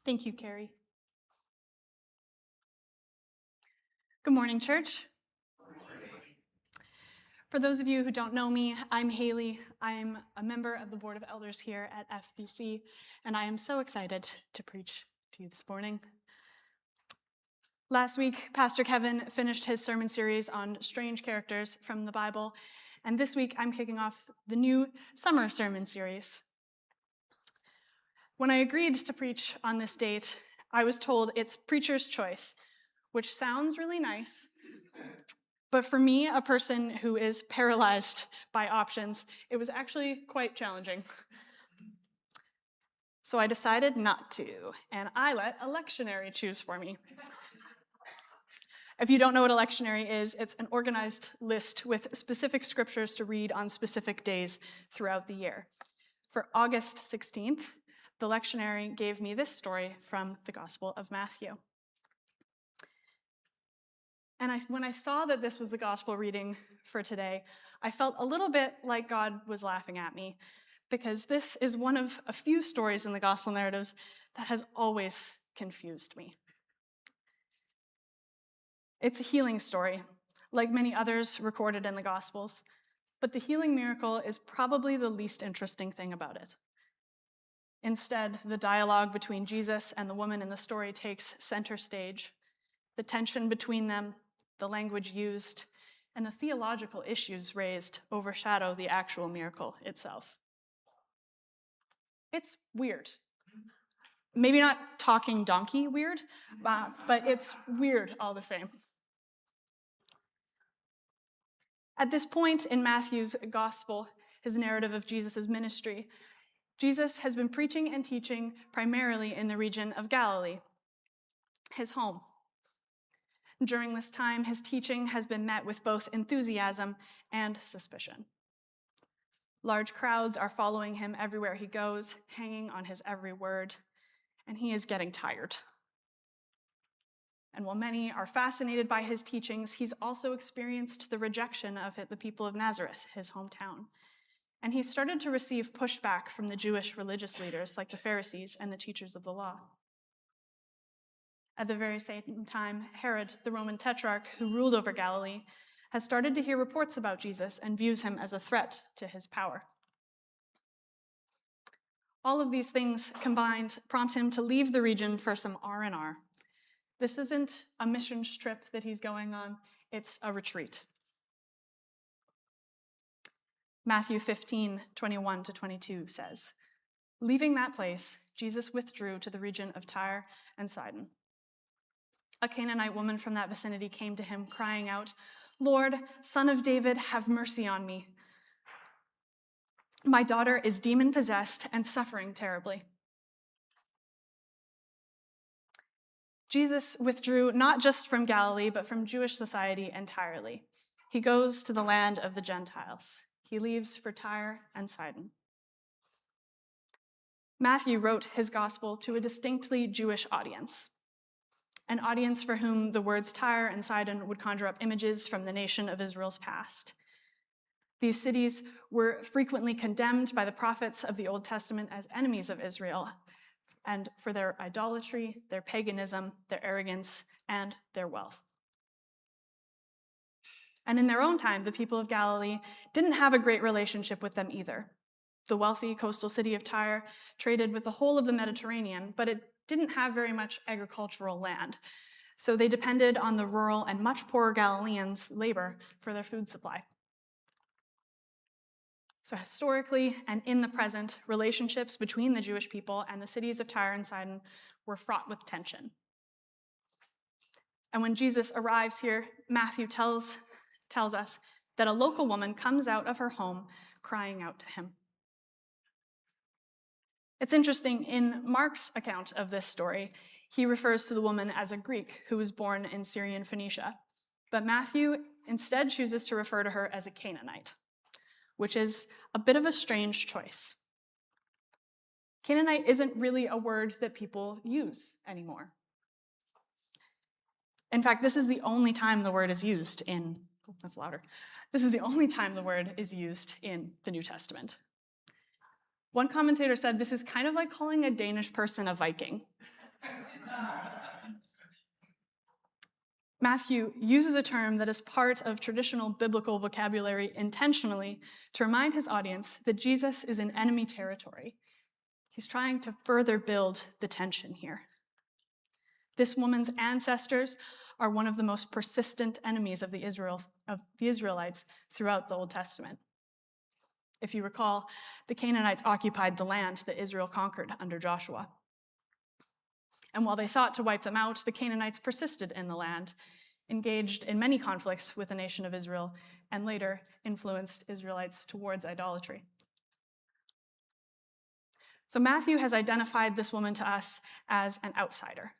Thank you, Carrie. Good morning, church. For those of you who don't know me, I'm Haley. I'm a member of the Board of Elders here at FBC, and I am so excited to preach to you this morning. Last week, Pastor Kevin finished his sermon series on strange characters from the Bible, and this week I'm kicking off the new summer sermon series. When I agreed to preach on this date, I was told it's preacher's choice, which sounds really nice, but for me, a person who is paralyzed by options, it was actually quite challenging. So I decided not to, and I let a lectionary choose for me. If you don't know what a lectionary is, it's an organized list with specific scriptures to read on specific days throughout the year. For August 16th, the lectionary gave me this story from the Gospel of Matthew. And when I saw that this was the gospel reading for today, I felt a little bit like God was laughing at me, because this is one of a few stories in the gospel narratives that has always confused me. It's a healing story, like many others recorded in the Gospels, but the healing miracle is probably the least interesting thing about it. Instead, the dialogue between Jesus and the woman in the story takes center stage. The tension between them, the language used, and the theological issues raised overshadow the actual miracle itself. It's weird. Maybe not talking donkey weird, but it's weird all the same. At this point in Matthew's gospel, his narrative of Jesus' ministry, Jesus has been preaching and teaching primarily in the region of Galilee, his home. During this time, his teaching has been met with both enthusiasm and suspicion. Large crowds are following him everywhere he goes, hanging on his every word, and he is getting tired. And while many are fascinated by his teachings, he's also experienced the rejection of the people of Nazareth, his hometown. And he started to receive pushback from the Jewish religious leaders like the Pharisees and the teachers of the law. At the very same time, Herod, the Roman tetrarch who ruled over Galilee, has started to hear reports about Jesus and views him as a threat to his power. All of these things combined prompt him to leave the region for some R&R. This isn't a missions trip that he's going on, it's a retreat. Matthew 15:21-22 says, "Leaving that place, Jesus withdrew to the region of Tyre and Sidon. A Canaanite woman from that vicinity came to him, crying out, 'Lord, Son of David, have mercy on me. My daughter is demon-possessed and suffering terribly.' Jesus withdrew not just from Galilee, but from Jewish society entirely. He goes to the land of the Gentiles. He leaves for Tyre and Sidon. Matthew wrote his gospel to a distinctly Jewish audience, an audience for whom the words Tyre and Sidon would conjure up images from the nation of Israel's past. These cities were frequently condemned by the prophets of the Old Testament as enemies of Israel, and for their idolatry, their paganism, their arrogance, and their wealth. And in their own time, the people of Galilee didn't have a great relationship with them either. The wealthy coastal city of Tyre traded with the whole of the Mediterranean, but it didn't have very much agricultural land. So they depended on the rural and much poorer Galileans' labor for their food supply. So historically and in the present, relationships between the Jewish people and the cities of Tyre and Sidon were fraught with tension. And when Jesus arrives here, Matthew tells us that a local woman comes out of her home crying out to him. It's interesting, in Mark's account of this story, he refers to the woman as a Greek who was born in Syrian Phoenicia, but Matthew instead chooses to refer to her as a Canaanite, which is a bit of a strange choice. Canaanite isn't really a word that people use anymore. In fact, this is the only time the word is used in, This is the only time the word is used in the New Testament. One commentator said this is kind of like calling a Danish person a Viking. Matthew uses a term that is part of traditional biblical vocabulary intentionally to remind his audience that Jesus is in enemy territory. He's trying to further build the tension here. This woman's ancestors are one of the most persistent enemies of the Israelites throughout the Old Testament. If you recall, the Canaanites occupied the land that Israel conquered under Joshua. And while they sought to wipe them out, the Canaanites persisted in the land, engaged in many conflicts with the nation of Israel, and later influenced Israelites towards idolatry. So Matthew has identified this woman to us as an outsider,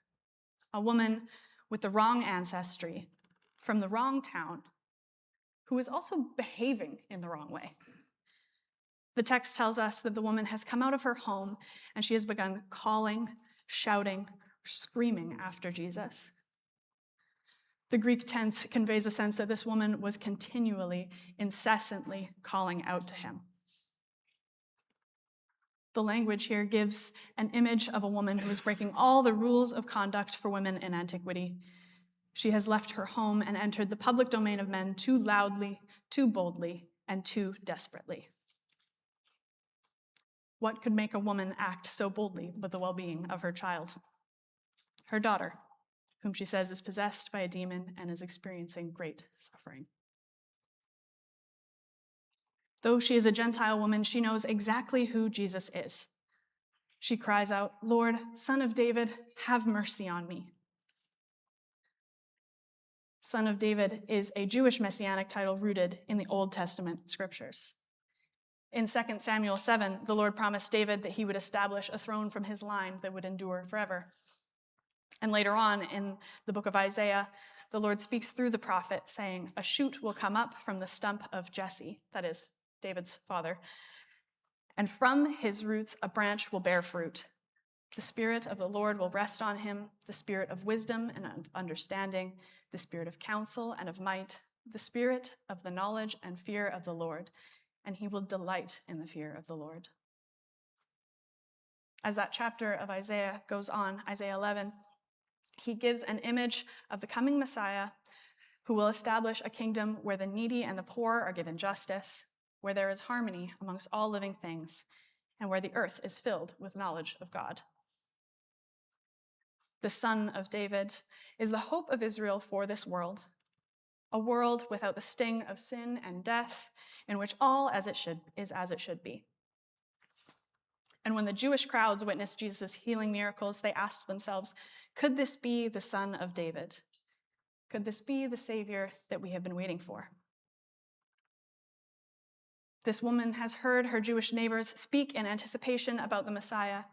a woman with the wrong ancestry, from the wrong town, who is also behaving in the wrong way. The text tells us that the woman has come out of her home and she has begun calling, shouting, screaming after Jesus. The Greek tense conveys a sense that this woman was continually, incessantly calling out to him. The language here gives an image of a woman who is breaking all the rules of conduct for women in antiquity. She has left her home and entered the public domain of men too loudly, too boldly, and too desperately. What could make a woman act so boldly but the well-being of her child? Her daughter, whom she says is possessed by a demon and is experiencing great suffering. Though she is a Gentile woman, she knows exactly who Jesus is. She cries out, "Lord, Son of David, have mercy on me." Son of David is a Jewish messianic title rooted in the Old Testament scriptures. In 2 Samuel 7, the Lord promised David that he would establish a throne from his line that would endure forever. And later on in the book of Isaiah, the Lord speaks through the prophet saying, "A shoot will come up from the stump of Jesse," that is, David's father, "and from his roots a branch will bear fruit. The Spirit of the Lord will rest on him, the Spirit of wisdom and of understanding, the Spirit of counsel and of might, the Spirit of the knowledge and fear of the Lord, and he will delight in the fear of the Lord." As that chapter of Isaiah goes on, Isaiah 11, he gives an image of the coming Messiah who will establish a kingdom where the needy and the poor are given justice, where there is harmony amongst all living things, and where the earth is filled with knowledge of God. The Son of David is the hope of Israel for this world, a world without the sting of sin and death, in which all is as it should be. And when the Jewish crowds witnessed Jesus' healing miracles, they asked themselves, could this be the Son of David? Could this be the Savior that we have been waiting for? This woman has heard her Jewish neighbors speak in anticipation about the Messiah,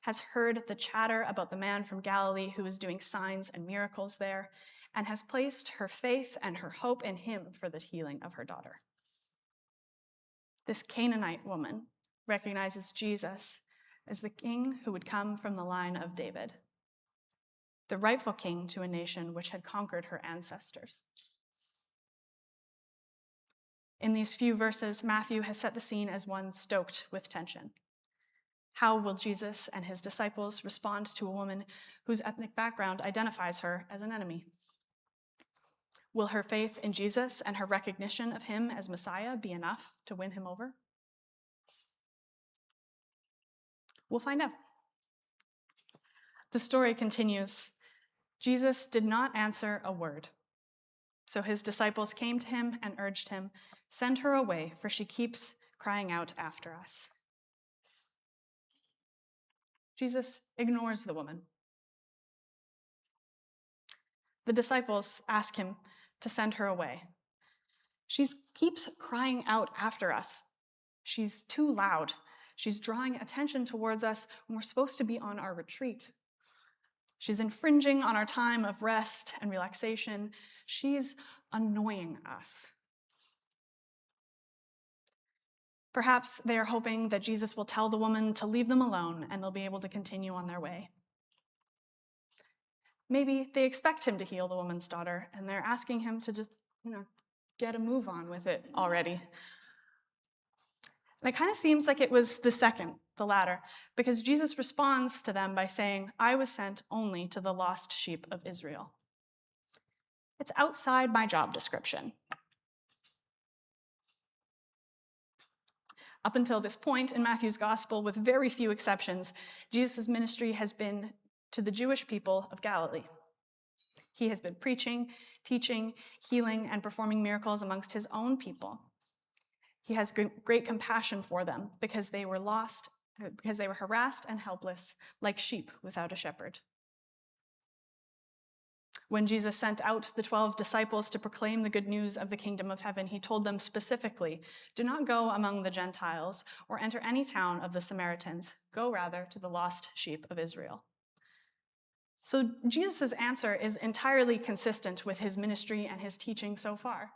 has heard the chatter about the man from Galilee who is doing signs and miracles there, and has placed her faith and her hope in him for the healing of her daughter. This Canaanite woman recognizes Jesus as the king who would come from the line of David, the rightful king to a nation which had conquered her ancestors. In these few verses, Matthew has set the scene as one stoked with tension. How will Jesus and his disciples respond to a woman whose ethnic background identifies her as an enemy? Will her faith in Jesus and her recognition of him as Messiah be enough to win him over? We'll find out. The story continues. Jesus did not answer a word. So his disciples came to him and urged him, "Send her away, for she keeps crying out after us." Jesus ignores the woman. The disciples ask him to send her away. She keeps crying out after us. She's too loud. She's drawing attention towards us when we're supposed to be on our retreat. She's infringing on our time of rest and relaxation. She's annoying us. Perhaps they are hoping that Jesus will tell the woman to leave them alone and they'll be able to continue on their way. Maybe they expect him to heal the woman's daughter and they're asking him to just, get a move on with it already. And it kind of seems like it was the second the latter, because Jesus responds to them by saying, I was sent only to the lost sheep of Israel. It's outside my job description. Up until this point in Matthew's gospel, with very few exceptions, Jesus' ministry has been to the Jewish people of Galilee. He has been preaching, teaching, healing, and performing miracles amongst his own people. He has great compassion for them because they were lost, because they were harassed and helpless, like sheep without a shepherd. When Jesus sent out the 12 disciples to proclaim the good news of the kingdom of heaven, he told them specifically, do not go among the Gentiles or enter any town of the Samaritans. Go rather to the lost sheep of Israel. So Jesus' answer is entirely consistent with his ministry and his teaching so far.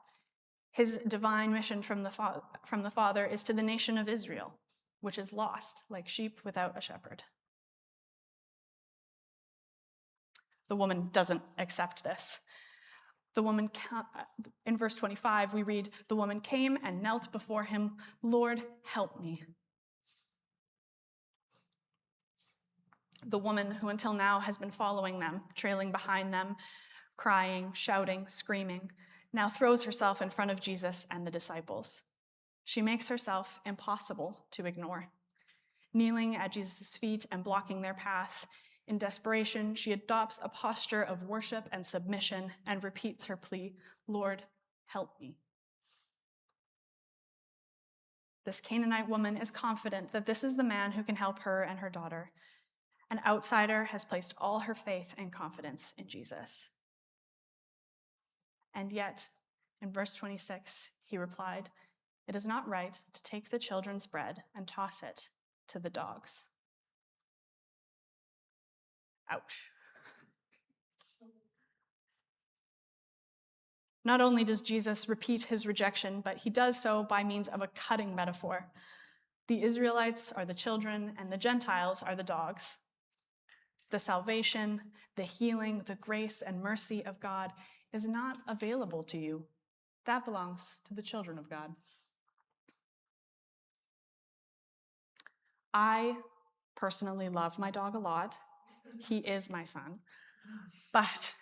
His divine mission from the Father is to the nation of Israel, which is lost like sheep without a shepherd. The woman doesn't accept this. In verse 25, we read, the woman came and knelt before him, Lord, help me. The woman who until now has been following them, trailing behind them, crying, shouting, screaming, now throws herself in front of Jesus and the disciples. She makes herself impossible to ignore. Kneeling at Jesus' feet and blocking their path, in desperation, she adopts a posture of worship and submission and repeats her plea, Lord, help me. This Canaanite woman is confident that this is the man who can help her and her daughter. An outsider has placed all her faith and confidence in Jesus. And yet, in verse 26, he replied, it is not right to take the children's bread and toss it to the dogs. Ouch. Not only does Jesus repeat his rejection, but he does so by means of a cutting metaphor. The Israelites are the children, and the Gentiles are the dogs. The salvation, the healing, the grace, and mercy of God is not available to you. That belongs to the children of God. I personally love my dog a lot. He is my son. But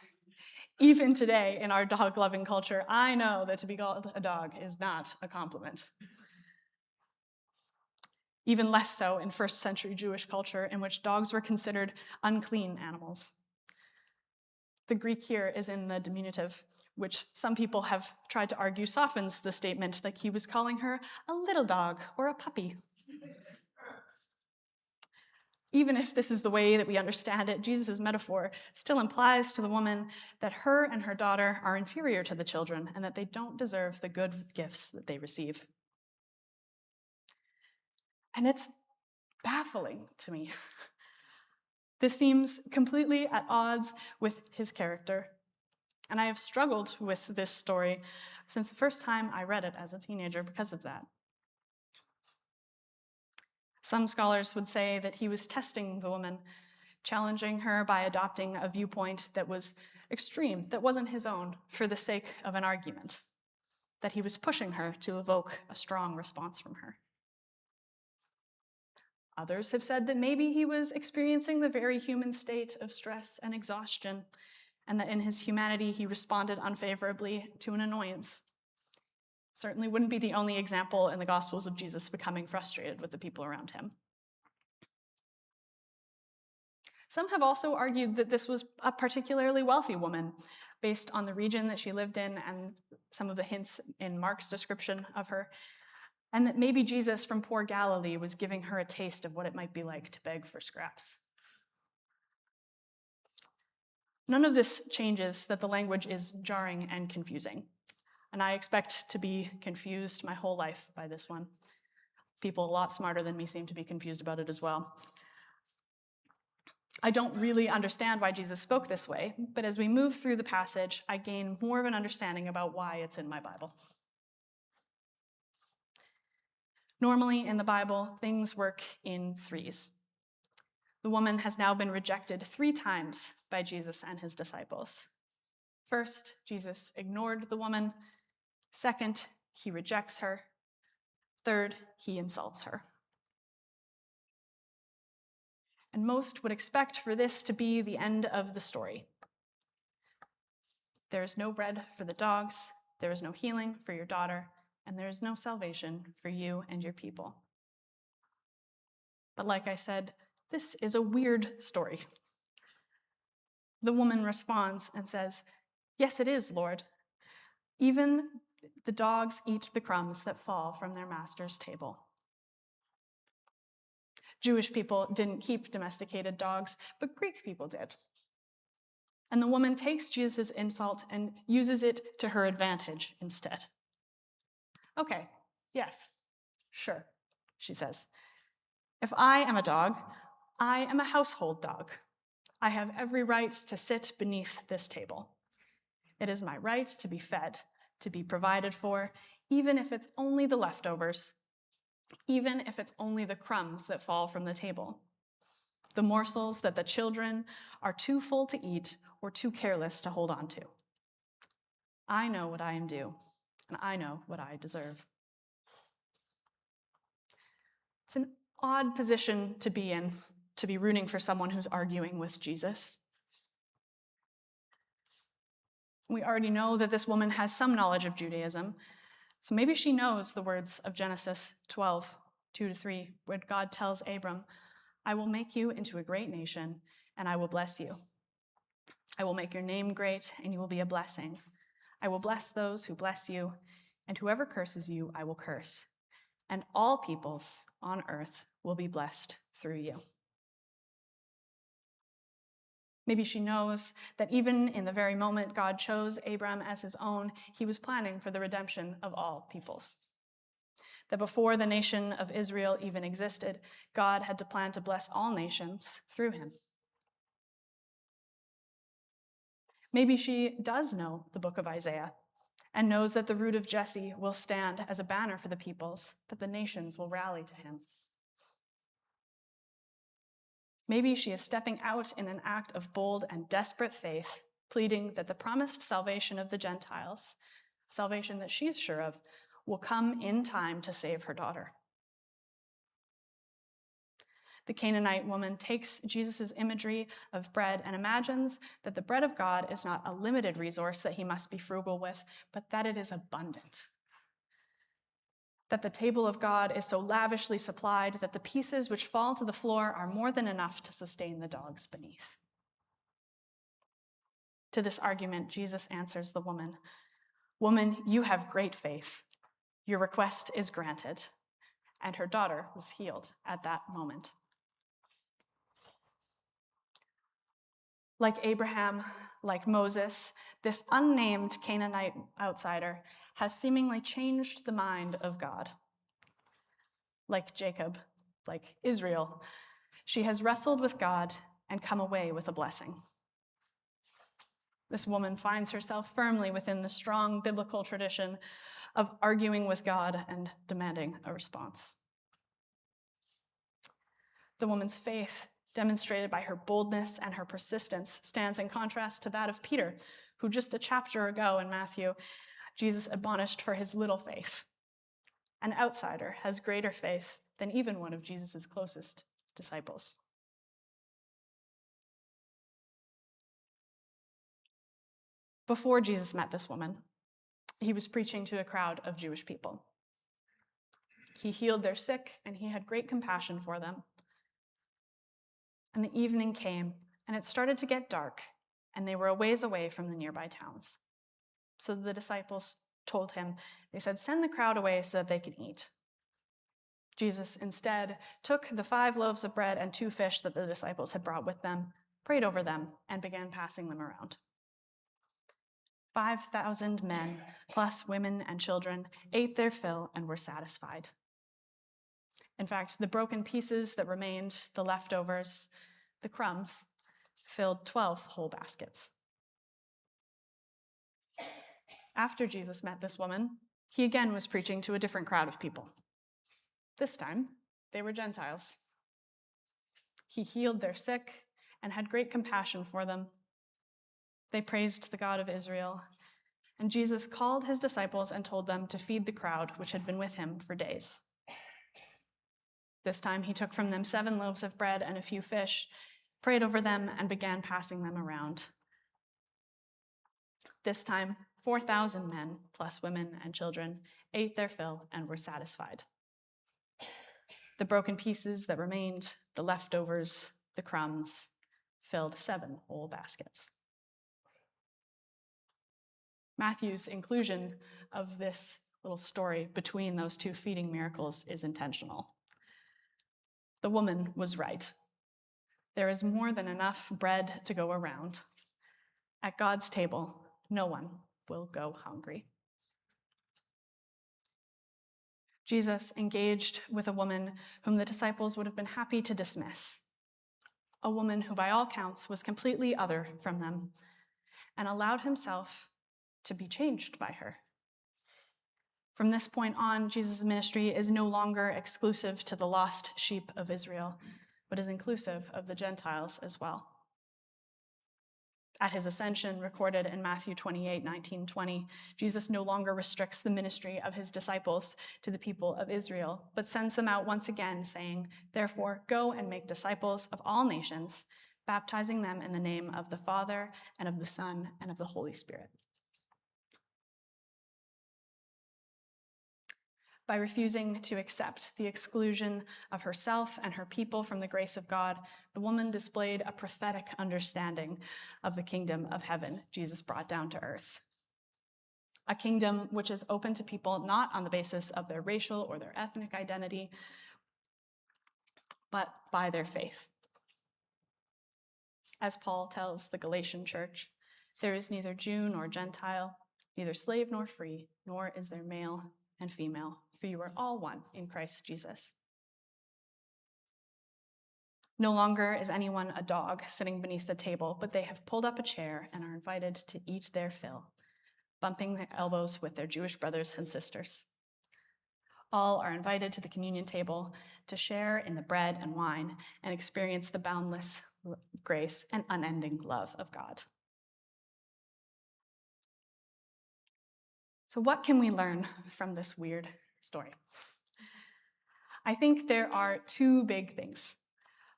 even today, in our dog-loving culture, I know that to be called a dog is not a compliment. Even less so in first century Jewish culture, in which dogs were considered unclean animals. The Greek here is in the diminutive, which some people have tried to argue softens the statement, like he was calling her a little dog or a puppy. Even if this is the way that we understand it, Jesus' metaphor still implies to the woman that her and her daughter are inferior to the children and that they don't deserve the good gifts that they receive. And it's baffling to me. This seems completely at odds with his character. And I have struggled with this story since the first time I read it as a teenager because of that. Some scholars would say that he was testing the woman, challenging her by adopting a viewpoint that was extreme, that wasn't his own, for the sake of an argument, that he was pushing her to evoke a strong response from her. Others have said that maybe he was experiencing the very human state of stress and exhaustion, and that in his humanity he responded unfavorably to an annoyance. Certainly wouldn't be the only example in the Gospels of Jesus becoming frustrated with the people around him. Some have also argued that this was a particularly wealthy woman, based on the region that she lived in and some of the hints in Mark's description of her, and that maybe Jesus from poor Galilee was giving her a taste of what it might be like to beg for scraps. None of this changes that the language is jarring and confusing, and I expect to be confused my whole life by this one. People a lot smarter than me seem to be confused about it as well. I don't really understand why Jesus spoke this way, but as we move through the passage, I gain more of an understanding about why it's in my Bible. Normally in the Bible, things work in threes. The woman has now been rejected 3 times by Jesus and his disciples. First, Jesus ignored the woman. Second, he rejects her. Third, he insults her. And most would expect for this to be the end of the story. There is no bread for the dogs, there is no healing for your daughter, and there is no salvation for you and your people. But like I said, this is a weird story. The woman responds and says, "Yes, it is, Lord. Even the dogs eat the crumbs that fall from their master's table." Jewish people didn't keep domesticated dogs, but Greek people did. And the woman takes Jesus' insult and uses it to her advantage instead. "Okay, yes, sure," she says. "If I am a dog, I am a household dog. I have every right to sit beneath this table. It is my right to be fed, to be provided for, even if it's only the leftovers, even if it's only the crumbs that fall from the table, the morsels that the children are too full to eat or too careless to hold on to. I know what I am due, and I know what I deserve." It's an odd position to be in, to be rooting for someone who's arguing with Jesus. We already know that this woman has some knowledge of Judaism, so maybe she knows the words of Genesis 12, 2-3, where God tells Abram, "I will make you into a great nation, and I will bless you. I will make your name great, and you will be a blessing. I will bless those who bless you, and whoever curses you, I will curse. And all peoples on earth will be blessed through you." Maybe she knows that even in the very moment God chose Abram as his own, he was planning for the redemption of all peoples. That before the nation of Israel even existed, God had to plan to bless all nations through him. Maybe she does know the book of Isaiah and knows that the root of Jesse will stand as a banner for the peoples, that the nations will rally to him. Maybe she is stepping out in an act of bold and desperate faith, pleading that the promised salvation of the Gentiles, salvation that she's sure of, will come in time to save her daughter. The Canaanite woman takes Jesus' imagery of bread and imagines that the bread of God is not a limited resource that he must be frugal with, but that it is abundant. That the table of God is so lavishly supplied that the pieces which fall to the floor are more than enough to sustain the dogs beneath. To this argument, Jesus answers the woman, "Woman, you have great faith. Your request is granted." And her daughter was healed at that moment. Like Abraham, like Moses, this unnamed Canaanite outsider has seemingly changed the mind of God. Like Jacob, like Israel, she has wrestled with God and come away with a blessing. This woman finds herself firmly within the strong biblical tradition of arguing with God and demanding a response. The woman's faith, demonstrated by her boldness and her persistence, stands in contrast to that of Peter, who just a chapter ago in Matthew, Jesus admonished for his little faith. An outsider has greater faith than even one of Jesus' closest disciples. Before Jesus met this woman, he was preaching to a crowd of Jewish people. He healed their sick, and he had great compassion for them. And the evening came, and it started to get dark, and they were a ways away from the nearby towns. So the disciples told him, they said, "Send the crowd away so that they can eat." Jesus instead took the 5 loaves of bread and 2 fish that the disciples had brought with them, prayed over them, and began passing them around. 5,000 men, plus women and children, ate their fill and were satisfied. In fact, the broken pieces that remained, the leftovers, the crumbs, filled 12 whole baskets. After Jesus met this woman, he again was preaching to a different crowd of people. This time, they were Gentiles. He healed their sick and had great compassion for them. They praised the God of Israel, and Jesus called his disciples and told them to feed the crowd which had been with him for days. This time he took from them 7 loaves of bread and a few fish, prayed over them, and began passing them around. This time, 4,000 men, plus women and children, ate their fill and were satisfied. The broken pieces that remained, the leftovers, the crumbs, filled 7 whole baskets. Matthew's inclusion of this little story between those 2 feeding miracles is intentional. The woman was right. There is more than enough bread to go around. At God's table, no one will go hungry. Jesus engaged with a woman whom the disciples would have been happy to dismiss, a woman who by all counts was completely other from them, and allowed himself to be changed by her. From this point on, Jesus' ministry is no longer exclusive to the lost sheep of Israel, but is inclusive of the Gentiles as well. At his ascension, recorded in Matthew 28, 19, 20, Jesus no longer restricts the ministry of his disciples to the people of Israel, but sends them out once again, saying, "Therefore, go and make disciples of all nations, baptizing them in the name of the Father and of the Son and of the Holy Spirit." By refusing to accept the exclusion of herself and her people from the grace of God, the woman displayed a prophetic understanding of the kingdom of heaven Jesus brought down to earth. A kingdom which is open to people not on the basis of their racial or their ethnic identity, but by their faith. As Paul tells the Galatian church, there is neither Jew nor Gentile, neither slave nor free, nor is there male and female, for you are all one in Christ Jesus. No longer is anyone a dog sitting beneath the table, but they have pulled up a chair and are invited to eat their fill, bumping their elbows with their Jewish brothers and sisters. All are invited to the communion table to share in the bread and wine and experience the boundless grace and unending love of God. So what can we learn from this weird story? I think there are 2 big things.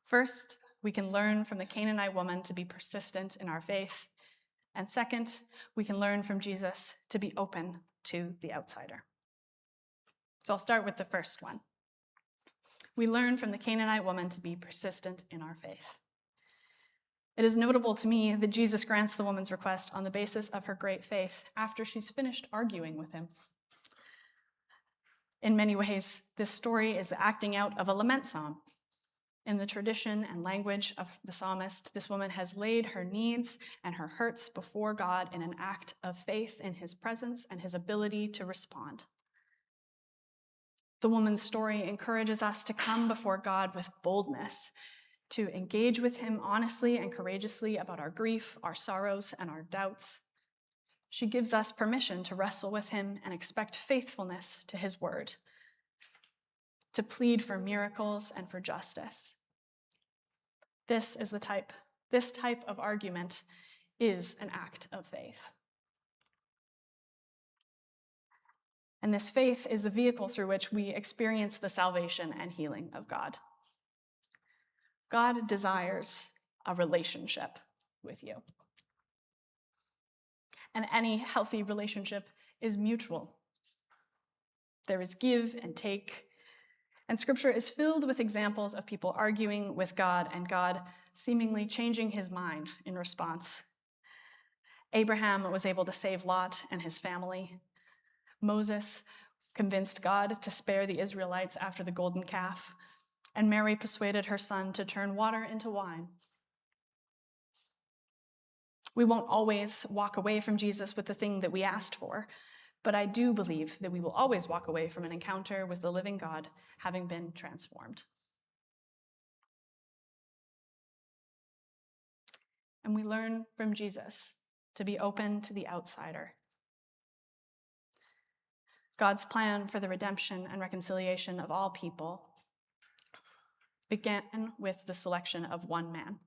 First, we can learn from the Canaanite woman to be persistent in our faith. And second, we can learn from Jesus to be open to the outsider. So I'll start with the first one. We learn from the Canaanite woman to be persistent in our faith. It is notable to me that Jesus grants the woman's request on the basis of her great faith after she's finished arguing with him. In many ways, this story is the acting out of a lament psalm. In the tradition and language of the psalmist, this woman has laid her needs and her hurts before God in an act of faith in his presence and his ability to respond. The woman's story encourages us to come before God with boldness, to engage with him honestly and courageously about our grief, our sorrows, and our doubts. She gives us permission to wrestle with him and expect faithfulness to his word, to plead for miracles and for justice. This type of argument is an act of faith. And this faith is the vehicle through which we experience the salvation and healing of God. God desires a relationship with you. And any healthy relationship is mutual. There is give and take. And Scripture is filled with examples of people arguing with God and God seemingly changing his mind in response. Abraham was able to save Lot and his family. Moses convinced God to spare the Israelites after the golden calf. And Mary persuaded her son to turn water into wine. We won't always walk away from Jesus with the thing that we asked for, but I do believe that we will always walk away from an encounter with the living God, having been transformed. And we learn from Jesus to be open to the outsider. God's plan for the redemption and reconciliation of all people began with the selection of one man.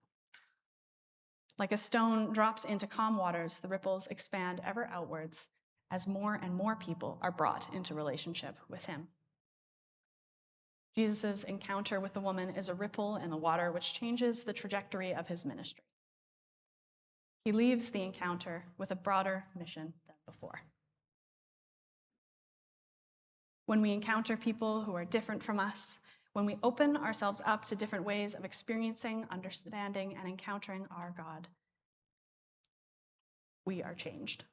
Like a stone dropped into calm waters, the ripples expand ever outwards as more and more people are brought into relationship with him. Jesus' encounter with the woman is a ripple in the water which changes the trajectory of his ministry. He leaves the encounter with a broader mission than before. When we encounter people who are different from us, when we open ourselves up to different ways of experiencing, understanding, and encountering our God, we are changed.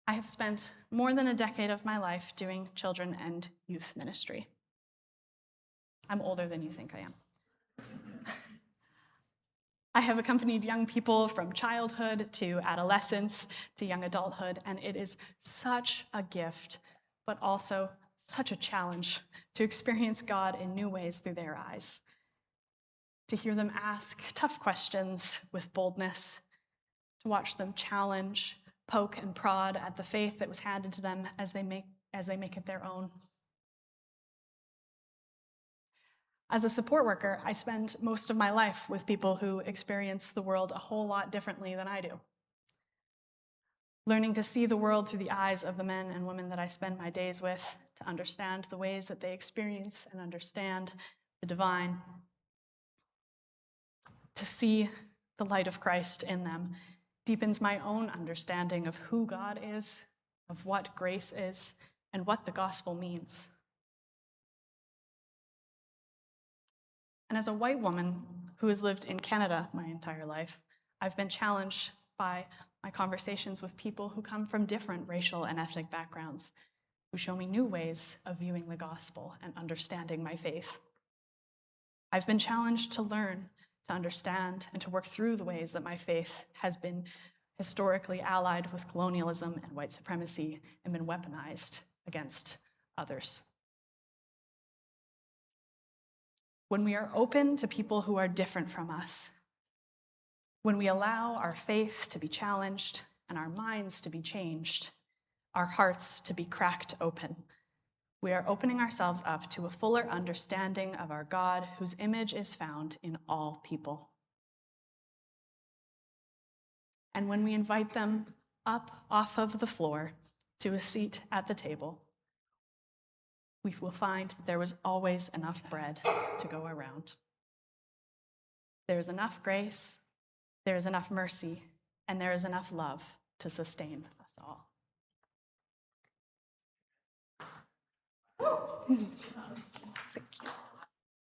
I have spent more than a decade of my life doing children and youth ministry. I'm older than you think I am. I have accompanied young people from childhood to adolescence to young adulthood, and it is such a gift, but also such a challenge to experience God in new ways through their eyes, to hear them ask tough questions with boldness, to watch them challenge, poke, and prod at the faith that was handed to them as they make it their own. As a support worker, I spend most of my life with people who experience the world a whole lot differently than I do. Learning to see the world through the eyes of the men and women that I spend my days with, to understand the ways that they experience and understand the divine, to see the light of Christ in them, deepens my own understanding of who God is, of what grace is, and what the gospel means. And as a white woman who has lived in Canada my entire life, I've been challenged by my conversations with people who come from different racial and ethnic backgrounds, who show me new ways of viewing the gospel and understanding my faith. I've been challenged to learn, to understand, and to work through the ways that my faith has been historically allied with colonialism and white supremacy and been weaponized against others. When we are open to people who are different from us, when we allow our faith to be challenged and our minds to be changed, our hearts to be cracked open, we are opening ourselves up to a fuller understanding of our God, whose image is found in all people. And when we invite them up off of the floor to a seat at the table, we will find there was always enough bread to go around. There is enough grace, there is enough mercy, and there is enough love to sustain us all.